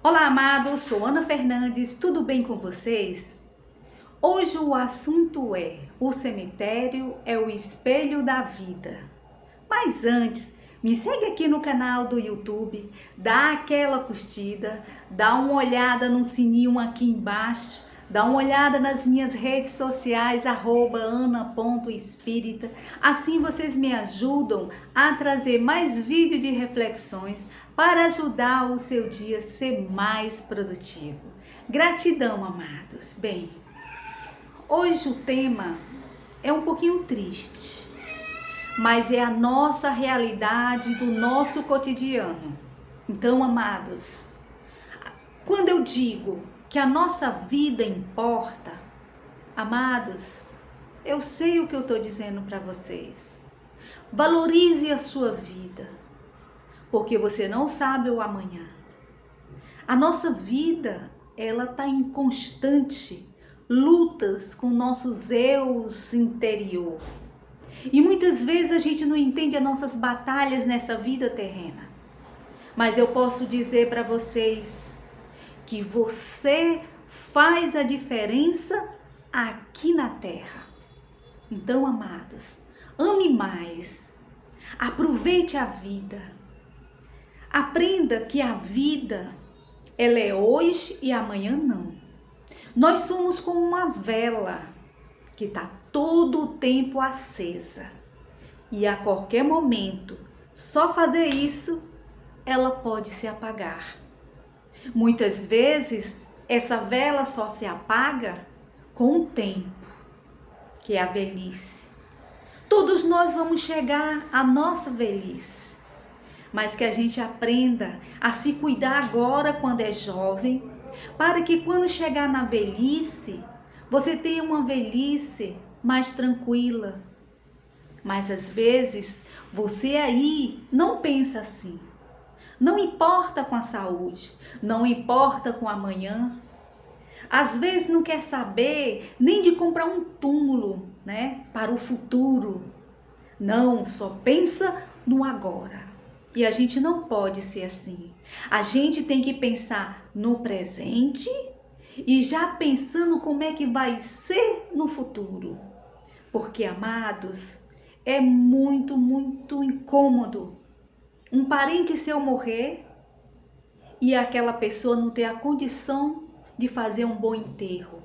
Olá, amados, sou Ana Fernandes, tudo bem com vocês? Hoje o assunto é: o cemitério é o espelho da vida. Mas antes, me segue aqui no canal do YouTube, dá aquela curtida, dá uma olhada no sininho aqui embaixo, dá uma olhada nas minhas redes sociais, @ana.espírita. Assim vocês me ajudam a trazer mais vídeos de reflexões para ajudar o seu dia a ser mais produtivo. Gratidão, amados. Bem, hoje o tema é um pouquinho triste, mas é a nossa realidade do nosso cotidiano. Então, amados, quando eu digo que a nossa vida importa, amados, eu sei o que eu estou dizendo para vocês. Valorize a sua vida, porque você não sabe o amanhã. A nossa vida, ela está em constante lutas com nossos eus interior. E muitas vezes a gente não entende as nossas batalhas nessa vida terrena. Mas eu posso dizer para vocês que você faz a diferença aqui na terra. Então, amados, ame mais, aproveite a vida. Aprenda que a vida, ela é hoje e amanhã não. Nós somos como uma vela que está todo o tempo acesa. E a qualquer momento, só fazer isso, ela pode se apagar. Muitas vezes, essa vela só se apaga com o tempo, que é a velhice. Todos nós vamos chegar à nossa velhice, mas que a gente aprenda a se cuidar agora quando é jovem, para que quando chegar na velhice, você tenha uma velhice mais tranquila. Mas às vezes, você aí não pensa assim. Não importa com a saúde, não importa com amanhã. Às vezes não quer saber nem de comprar um túmulo, né, para o futuro. Não, só pensa no agora. E a gente não pode ser assim. A gente tem que pensar no presente e já pensando como é que vai ser no futuro. Porque, amados, é muito, muito incômodo um parente seu morrer e aquela pessoa não ter a condição de fazer um bom enterro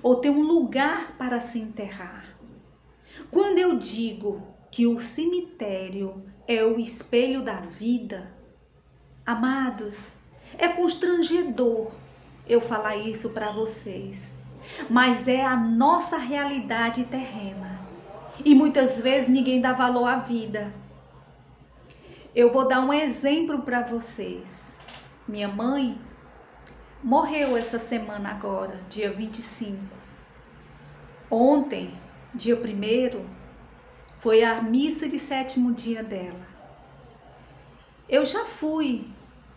ou ter um lugar para se enterrar. Quando eu digo que o cemitério é o espelho da vida, amados, é constrangedor eu falar isso para vocês, mas é a nossa realidade terrena e muitas vezes ninguém dá valor à vida. Eu vou dar um exemplo para vocês. Minha mãe morreu essa semana agora, dia 25. Ontem, dia 1º, foi a missa de 7º dia dela. Eu já fui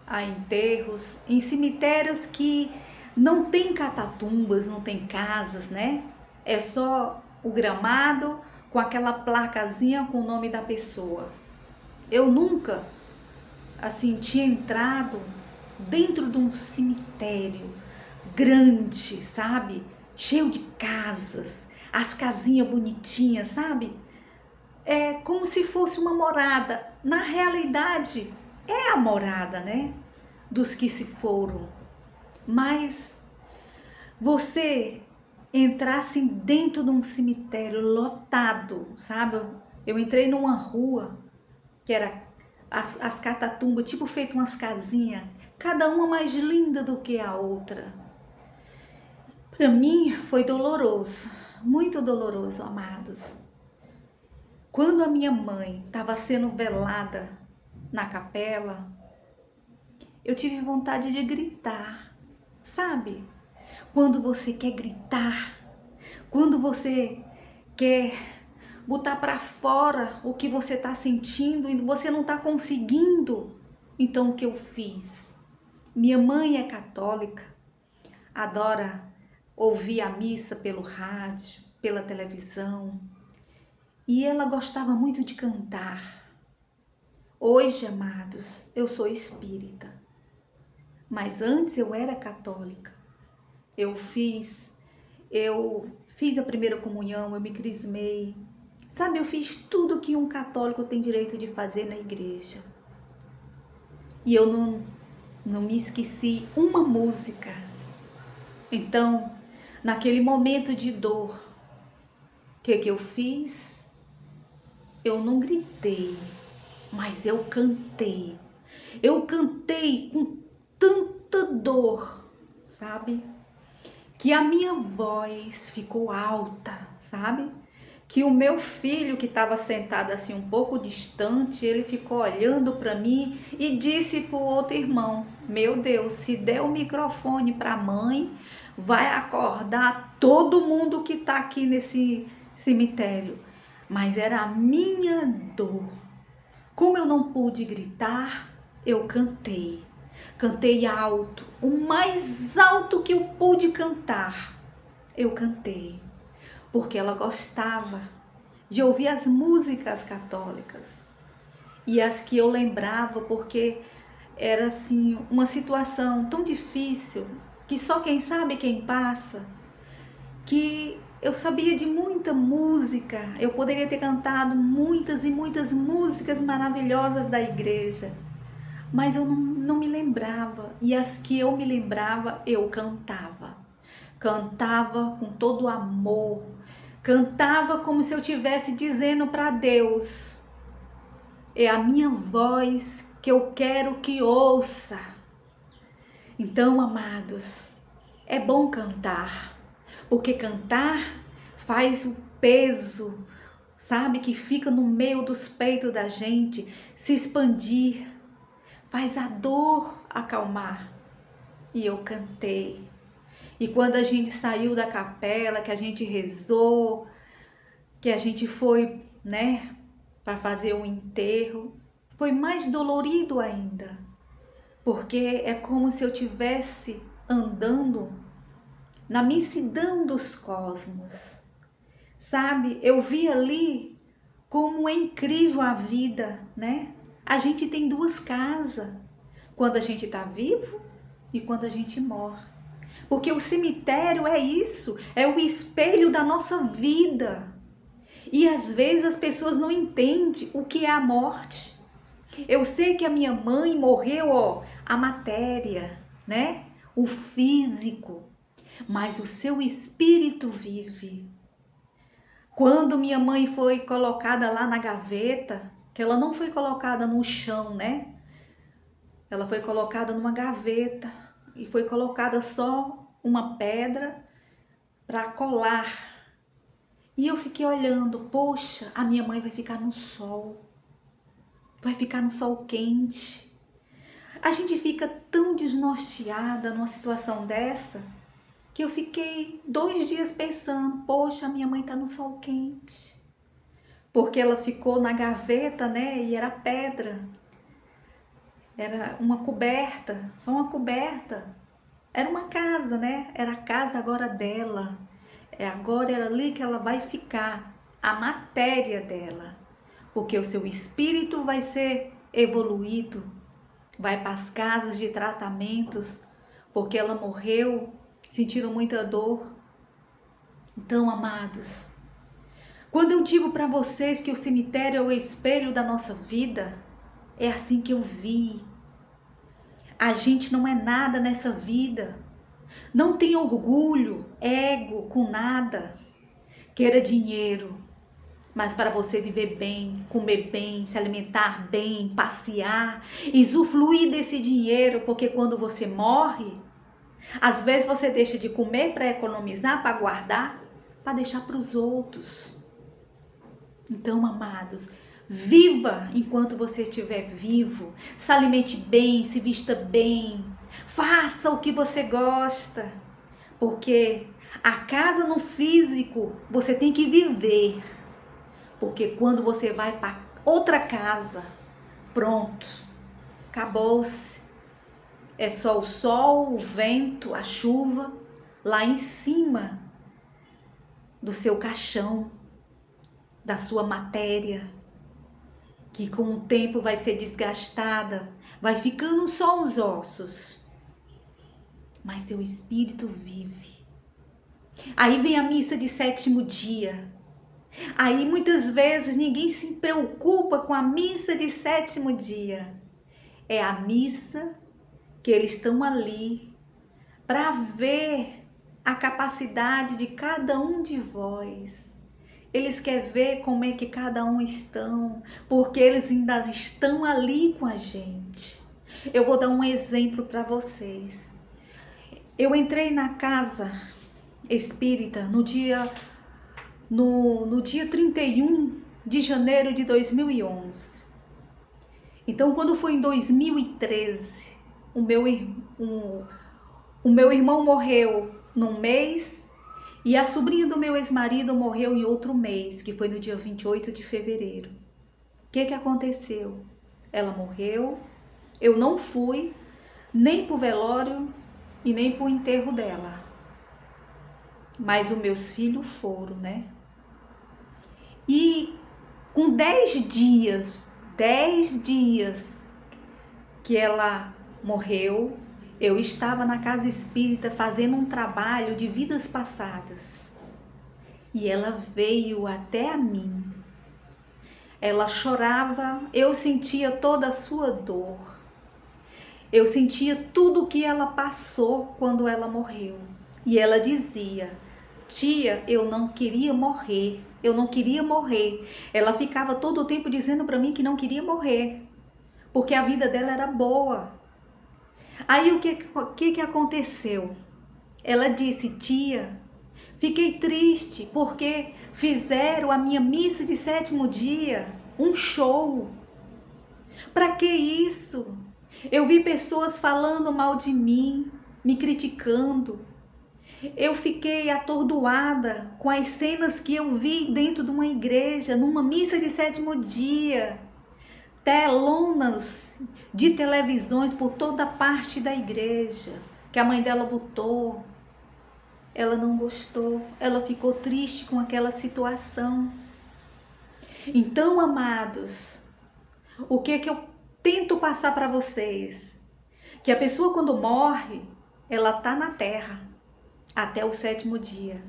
a enterros em cemitérios que não tem catatumbas, não tem casas, né? É só o gramado com aquela placazinha com o nome da pessoa. Eu nunca, assim, tinha entrado dentro de um cemitério grande, sabe? Cheio de casas, as casinhas bonitinhas, sabe? É como se fosse uma morada. Na realidade, é a morada, né? Dos que se foram. Mas você entrasse dentro de um cemitério lotado, sabe? Eu entrei numa rua que era as catatumbas, tipo feito umas casinhas, cada uma mais linda do que a outra. Para mim foi doloroso, muito doloroso, amados. Quando a minha mãe estava sendo velada na capela, eu tive vontade de gritar, sabe? Quando você quer gritar, quando você quer botar para fora o que você está sentindo e você não está conseguindo. Então o que eu fiz? Minha mãe é católica, adora ouvir a missa pelo rádio, pela televisão, e ela gostava muito de cantar. Hoje, amados, eu sou espírita, Mas antes eu era católica. Eu fiz a primeira comunhão, eu me crismei. Sabe, eu fiz tudo que um católico tem direito de fazer na igreja. E eu não me esqueci uma música. Então, naquele momento de dor, o que eu fiz? Eu não gritei, mas eu cantei. Eu cantei com tanta dor, sabe? Que a minha voz ficou alta, sabe? Que o meu filho, que estava sentado assim um pouco distante, ele ficou olhando para mim e disse para o outro irmão: meu Deus, se der o microfone para a mãe, vai acordar todo mundo que está aqui nesse cemitério. Mas era a minha dor. Como eu não pude gritar, eu cantei. Cantei alto, o mais alto que eu pude cantar. Eu cantei, porque ela gostava de ouvir as músicas católicas. E as que eu lembrava, porque era assim uma situação tão difícil, que só quem sabe quem passa, que eu sabia de muita música. Eu poderia ter cantado muitas e muitas músicas maravilhosas da igreja, mas eu não me lembrava. E as que eu me lembrava, eu cantava. Cantava com todo amor. Cantava como se eu estivesse dizendo para Deus: é a minha voz que eu quero que ouça. Então, amados, é bom cantar, porque cantar faz o peso, sabe, que fica no meio dos peitos da gente se expandir, faz a dor acalmar. E eu cantei. E quando a gente saiu da capela, que a gente rezou, que a gente foi, né, para fazer o enterro, foi mais dolorido ainda, porque é como se eu tivesse andando na imensidão dos cosmos, sabe? Eu vi ali como é incrível a vida, né? A gente tem duas casas, quando a gente está vivo e quando a gente morre. Porque o cemitério é isso, é o espelho da nossa vida. E às vezes as pessoas não entendem o que é a morte. Eu sei que a minha mãe morreu, ó, a matéria, né? O físico, mas o seu espírito vive. Quando minha mãe foi colocada lá na gaveta, que ela não foi colocada no chão, né? Ela foi colocada numa gaveta e foi colocada só uma pedra para colar. E eu fiquei olhando, poxa, a minha mãe vai ficar no sol. Vai ficar no sol quente. A gente fica tão desnorteada numa situação dessa, que eu fiquei 2 dias pensando, poxa, minha mãe tá no sol quente. Porque ela ficou na gaveta, né, e era pedra. Era uma coberta, só uma coberta. Era uma casa, né, era a casa agora dela. Agora era ali que ela vai ficar, a matéria dela. Porque o seu espírito vai ser evoluído, vai para as casas de tratamentos, porque ela morreu sentindo muita dor. Então, amados, quando eu digo para vocês que o cemitério é o espelho da nossa vida, é assim que eu vi. A gente não é nada nessa vida. Não tem orgulho, ego com nada. Queira dinheiro, mas para você viver bem, comer bem, se alimentar bem, passear, usufruir desse dinheiro, porque quando você morre, às vezes você deixa de comer para economizar, para guardar, para deixar para os outros. Então, amados, viva enquanto você estiver vivo, se alimente bem, se vista bem, faça o que você gosta, porque a casa no físico você tem que viver. Porque quando você vai para outra casa, pronto, acabou-se. É só o sol, o vento, a chuva lá em cima do seu caixão, da sua matéria, que com o tempo vai ser desgastada, vai ficando só os ossos. mas seu espírito vive. Aí vem a missa de sétimo dia. Aí muitas vezes ninguém se preocupa com a missa de sétimo dia. É a missa que eles estão ali para ver a capacidade de cada um de vós. Eles querem ver como é que cada um estão, porque eles ainda estão ali com a gente. Eu vou dar um exemplo para vocês. Eu entrei na casa espírita no dia 31 de janeiro de 2011. Então, quando foi em 2013, o meu irmão morreu num mês e a sobrinha do meu ex-marido morreu em outro mês, que foi no dia 28 de fevereiro. O que aconteceu? Ela morreu, eu não fui nem pro velório e nem pro enterro dela. Mas os meus filhos foram, né? E com 10 dias que ela morreu, eu estava na casa espírita fazendo um trabalho de vidas passadas. E ela veio até a mim. Ela chorava, eu sentia toda a sua dor. Eu sentia tudo que ela passou quando ela morreu. E ela dizia: tia, eu não queria morrer. Eu não queria morrer. Ela ficava todo o tempo dizendo para mim que não queria morrer, porque a vida dela era boa. Aí o que aconteceu? Ela disse: tia, fiquei triste porque fizeram a minha missa de sétimo dia um show. Para que isso? Eu vi pessoas falando mal de mim, me criticando. Eu fiquei atordoada com as cenas que eu vi dentro de uma igreja, numa missa de sétimo dia. Telonas de televisões por toda parte da igreja, que a mãe dela botou. Ela não gostou, ela ficou triste com aquela situação. Então, amados, o que eu tento passar para vocês? Que a pessoa quando morre, ela tá na terra até o sétimo dia,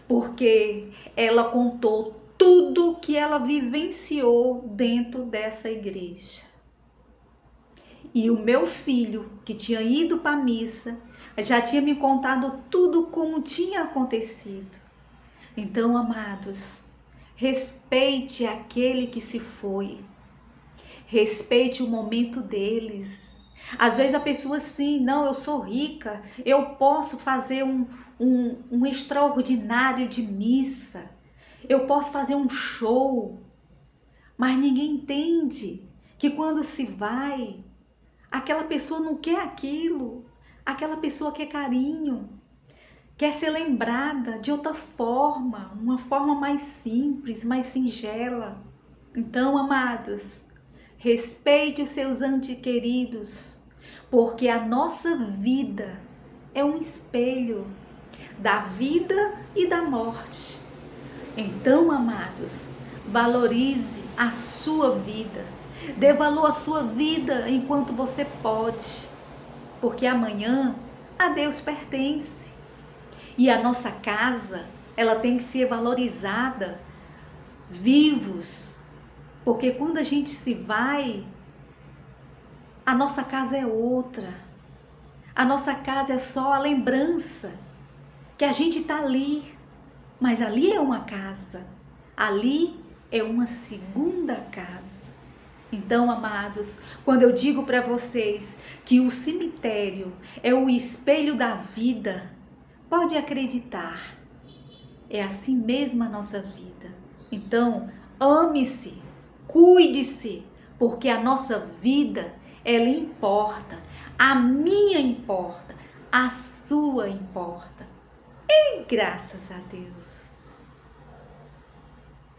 porque ela contou tudo que ela vivenciou dentro dessa igreja. E o meu filho, que tinha ido para a missa, já tinha me contado tudo como tinha acontecido. Então, amados, respeite aquele que se foi. Respeite o momento deles. Às vezes a pessoa assim, não, eu sou rica, eu posso fazer um extraordinário de missa, eu posso fazer um show, mas ninguém entende que quando se vai, aquela pessoa não quer aquilo, aquela pessoa quer carinho, quer ser lembrada de outra forma, uma forma mais simples, mais singela. Então, amados, respeite os seus entes queridos, porque a nossa vida é um espelho da vida e da morte. Então, amados, valorize a sua vida, dê valor à sua vida enquanto você pode, porque amanhã a Deus pertence e a nossa casa, ela tem que ser valorizada, vivos, porque quando a gente se vai, a nossa casa é outra. A nossa casa é só a lembrança que a gente está ali. Mas ali é uma casa. Ali é uma segunda casa. Então, amados, quando eu digo para vocês que o cemitério é o espelho da vida, pode acreditar. É assim mesmo a nossa vida. Então, ame-se, cuide-se, porque a nossa vida, ela importa, a minha importa, a sua importa. E graças a Deus.